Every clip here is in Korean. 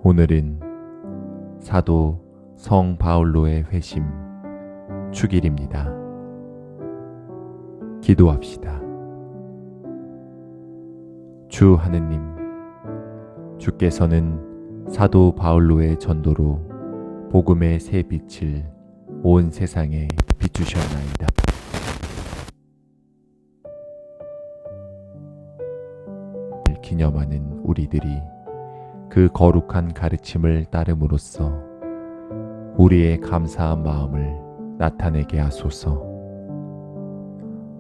오늘은 사도 성 바울로의 회심 축일입니다. 기도합시다. 주 하느님, 주께서는 사도 바울로의 전도로 복음의 새 빛을 온 세상에 비추셨나이다. 기념하는 우리들이 그 거룩한 가르침을 따름으로써 우리의 감사한 마음을 나타내게 하소서.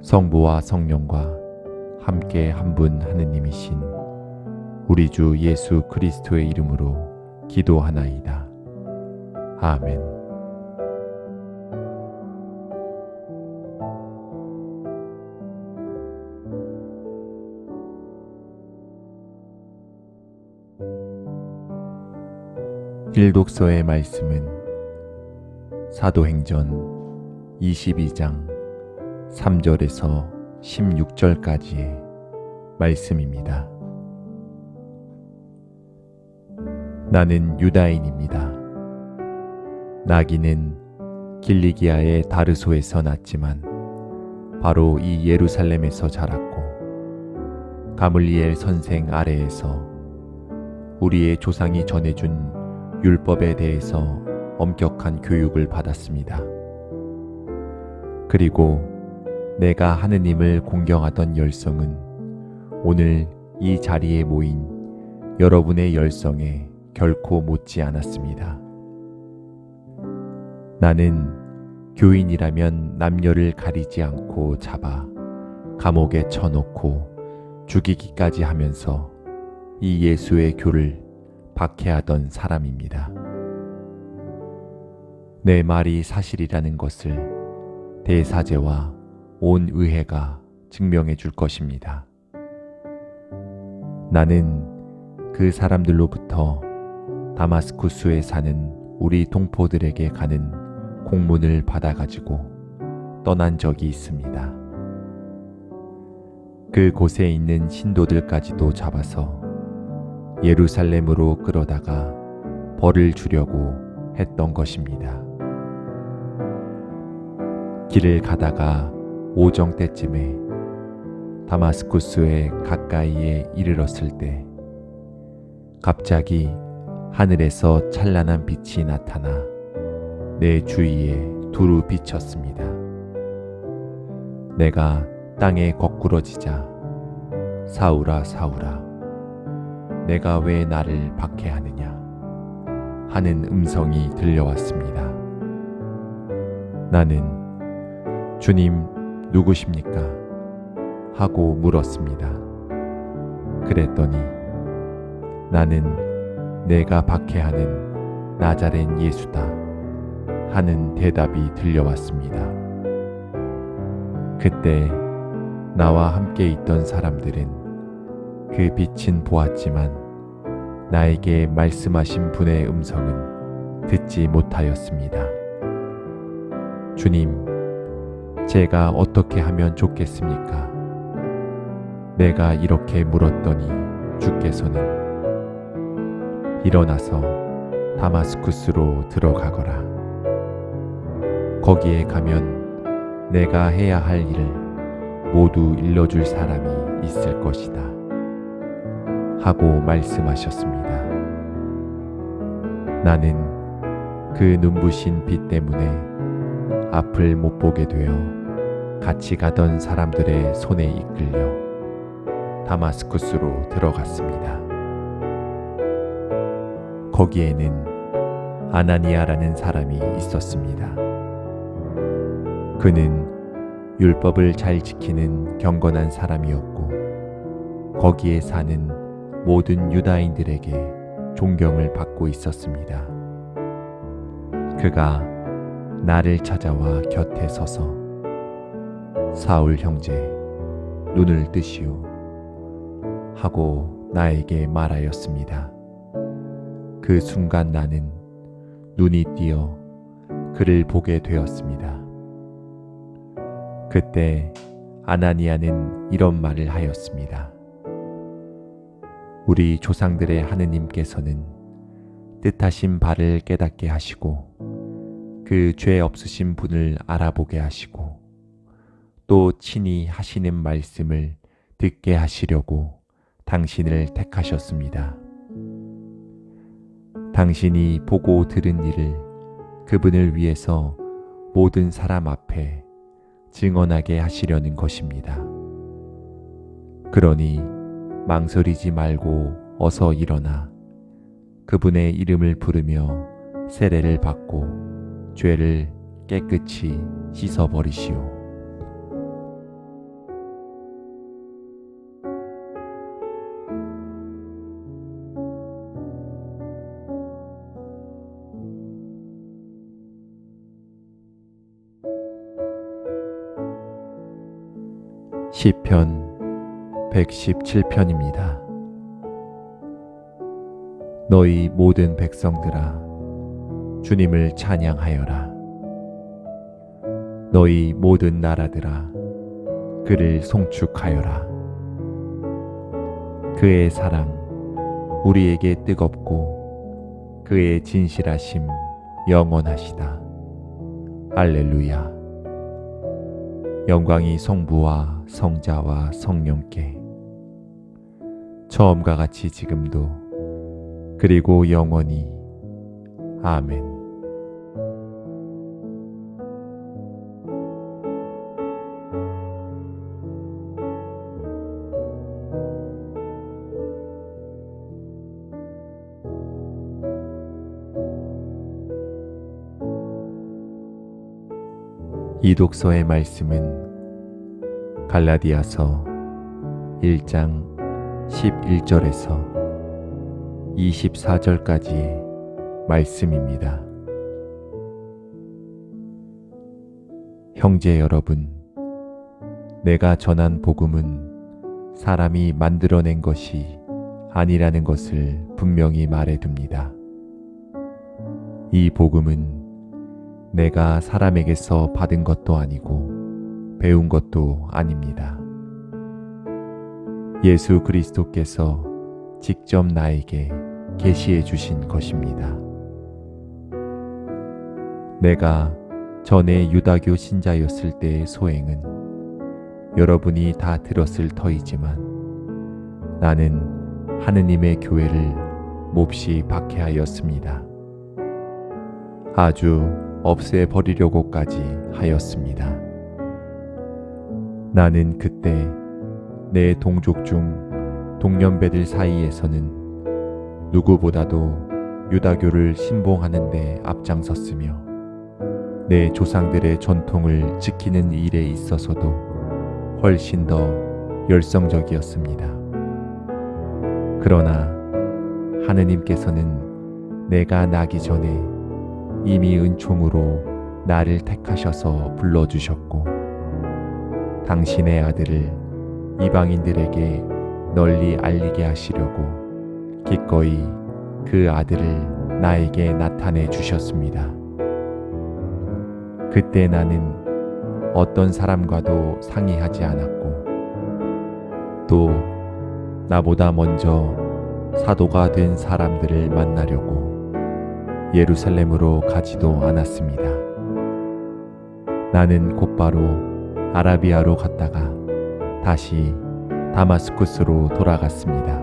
성부와 성령과 함께 한 분 하느님이신 우리 주 예수 그리스도의 이름으로 기도하나이다. 아멘. 일독서의 말씀은 사도행전 22장 3절에서 16절까지의 말씀입니다. 나는 유다인입니다. 나기는 길리기아의 다르소에서 났지만 바로 이 예루살렘에서 자랐고 가물리엘 선생 아래에서 우리의 조상이 전해준 율법에 대해서 엄격한 교육을 받았습니다. 그리고 내가 하느님을 공경하던 열성은 오늘 이 자리에 모인 여러분의 열성에 결코 못지 않았습니다. 나는 교인이라면 남녀를 가리지 않고 잡아 감옥에 쳐놓고 죽이기까지 하면서 이 예수의 교를 박해하던 사람입니다. 내 말이 사실이라는 것을 대사제와 온 의회가 증명해 줄 것입니다. 나는 그 사람들로부터 다마스쿠스에 사는 우리 동포들에게 가는 공문을 받아가지고 떠난 적이 있습니다. 그 곳에 있는 신도들까지도 잡아서 예루살렘으로 끌어다가 벌을 주려고 했던 것입니다. 길을 가다가 오정 때쯤에 다마스쿠스에 가까이에 이르렀을 때 갑자기 하늘에서 찬란한 빛이 나타나 내 주위에 두루 비쳤습니다. 내가 땅에 거꾸러지자 사울아 사울아 내가 왜 나를 박해하느냐 하는 음성이 들려왔습니다. 나는 주님 누구십니까? 하고 물었습니다. 그랬더니 나는 내가 박해하는 나자렛 예수다 하는 대답이 들려왔습니다. 그때 나와 함께 있던 사람들은 그 빛은 보았지만 나에게 말씀하신 분의 음성은 듣지 못하였습니다. 주님, 제가 어떻게 하면 좋겠습니까? 내가 이렇게 물었더니 주께서는 일어나서 다마스쿠스로 들어가거라. 거기에 가면 내가 해야 할 일을 모두 일러줄 사람이 있을 것이다. 하고 말씀하셨습니다. 나는 그 눈부신 빛 때문에 앞을 못 보게 되어 같이 가던 사람들의 손에 이끌려 다마스쿠스로 들어갔습니다. 거기에는 아나니아라는 사람이 있었습니다. 그는 율법을 잘 지키는 경건한 사람이었고 거기에 사는 모든 유다인들에게 존경을 받고 있었습니다. 그가 나를 찾아와 곁에 서서 사울 형제, 눈을 뜨시오 하고 나에게 말하였습니다. 그 순간 나는 눈이 띄어 그를 보게 되었습니다. 그때 아나니아는 이런 말을 하였습니다. 우리 조상들의 하느님께서는 뜻하신 바를 깨닫게 하시고 그 죄 없으신 분을 알아보게 하시고 또 친히 하시는 말씀을 듣게 하시려고 당신을 택하셨습니다. 당신이 보고 들은 일을 그분을 위해서 모든 사람 앞에 증언하게 하시려는 것입니다. 그러니 망설이지 말고 어서 일어나 그분의 이름을 부르며 세례를 받고 죄를 깨끗이 씻어버리시오. 시편 117편입니다. 너희 모든 백성들아 주님을 찬양하여라. 너희 모든 나라들아 그를 송축하여라. 그의 사랑 우리에게 뜨겁고 그의 진실하심 영원하시다. 할렐루야. 영광이 성부와 성자와 성령께 처음과 같이 지금도 그리고 영원히 아멘. 이 독서의 말씀은 갈라디아서 1장 11절에서 24절까지의 말씀입니다. 형제 여러분, 내가 전한 복음은 사람이 만들어낸 것이 아니라는 것을 분명히 말해둡니다. 이 복음은 내가 사람에게서 받은 것도 아니고 배운 것도 아닙니다. 예수 그리스도께서 직접 나에게 계시해 주신 것입니다. 내가 전에 유다교 신자였을 때의 소행은 여러분이 다 들었을 터이지만 나는 하느님의 교회를 몹시 박해하였습니다. 아주 없애버리려고까지 하였습니다. 나는 그때 내 동족 중 동년배들 사이에서는 누구보다도 유다교를 신봉하는 데 앞장섰으며 내 조상들의 전통을 지키는 일에 있어서도 훨씬 더 열성적이었습니다. 그러나 하느님께서는 내가 나기 전에 이미 은총으로 나를 택하셔서 불러주셨고 당신의 아들을 이방인들에게 널리 알리게 하시려고 기꺼이 그 아들을 나에게 나타내 주셨습니다. 그때 나는 어떤 사람과도 상의하지 않았고 또 나보다 먼저 사도가 된 사람들을 만나려고 예루살렘으로 가지도 않았습니다. 나는 곧바로 아라비아로 갔다가 다시 다마스쿠스로 돌아갔습니다.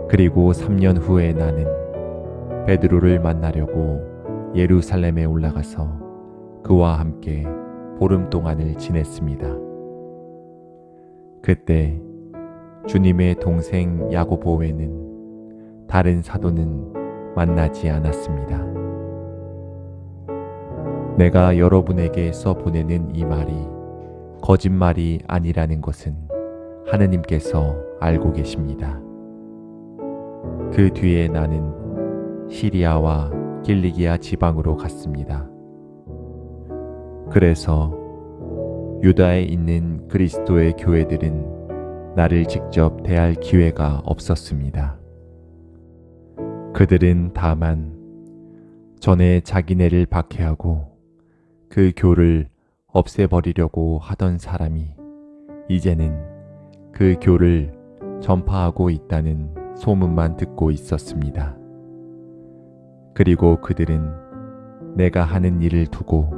그리고 3년 후에 나는 베드로를 만나려고 예루살렘에 올라가서 그와 함께 보름 동안을 지냈습니다. 그때 주님의 동생 야고보 외에는 다른 사도는 만나지 않았습니다. 내가 여러분에게 써보내는 이 말이 거짓말이 아니라는 것은 하느님께서 알고 계십니다. 그 뒤에 나는 시리아와 길리기아 지방으로 갔습니다. 그래서 유다에 있는 그리스도의 교회들은 나를 직접 대할 기회가 없었습니다. 그들은 다만 전에 자기네를 박해하고 그 교를 없애버리려고 하던 사람이 이제는 그 교를 전파하고 있다는 소문만 듣고 있었습니다. 그리고 그들은 내가 하는 일을 두고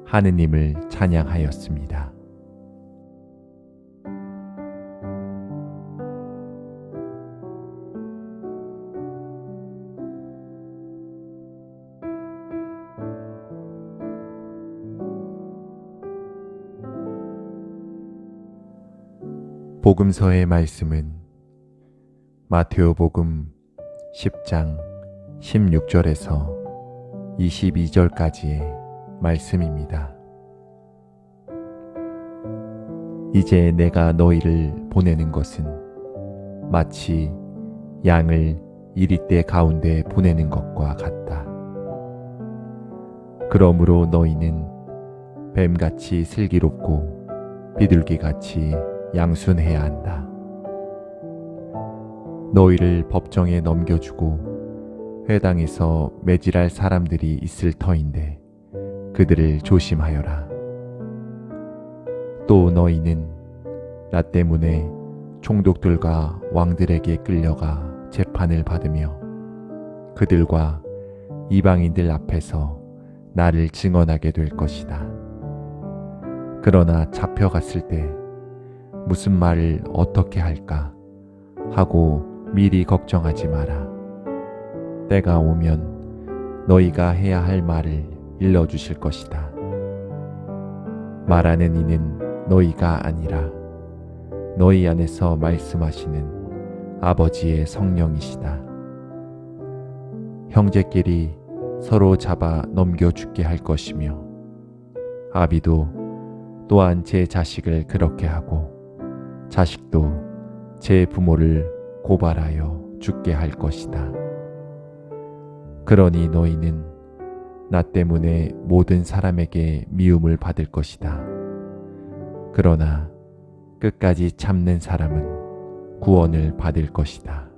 하느님을 찬양하였습니다. 복음서의 말씀은 마테오복음 10장 16절에서 22절까지의 말씀입니다. 이제 내가 너희를 보내는 것은 마치 양을 이리떼 가운데 보내는 것과 같다. 그러므로 너희는 뱀같이 슬기롭고 비둘기같이 양순해야 한다. 너희를 법정에 넘겨주고 회당에서 매질할 사람들이 있을 터인데 그들을 조심하여라. 또 너희는 나 때문에 총독들과 왕들에게 끌려가 재판을 받으며 그들과 이방인들 앞에서 나를 증언하게 될 것이다. 그러나 잡혀갔을 때 무슨 말을 어떻게 할까 하고 미리 걱정하지 마라. 때가 오면 너희가 해야 할 말을 일러주실 것이다. 말하는 이는 너희가 아니라 너희 안에서 말씀하시는 아버지의 성령이시다. 형제끼리 서로 잡아 넘겨 죽게 할 것이며 아비도 또한 제 자식을 그렇게 하고 자식도 제 부모를 고발하여 죽게 할 것이다. 그러니 너희는 나 때문에 모든 사람에게 미움을 받을 것이다. 그러나 끝까지 참는 사람은 구원을 받을 것이다.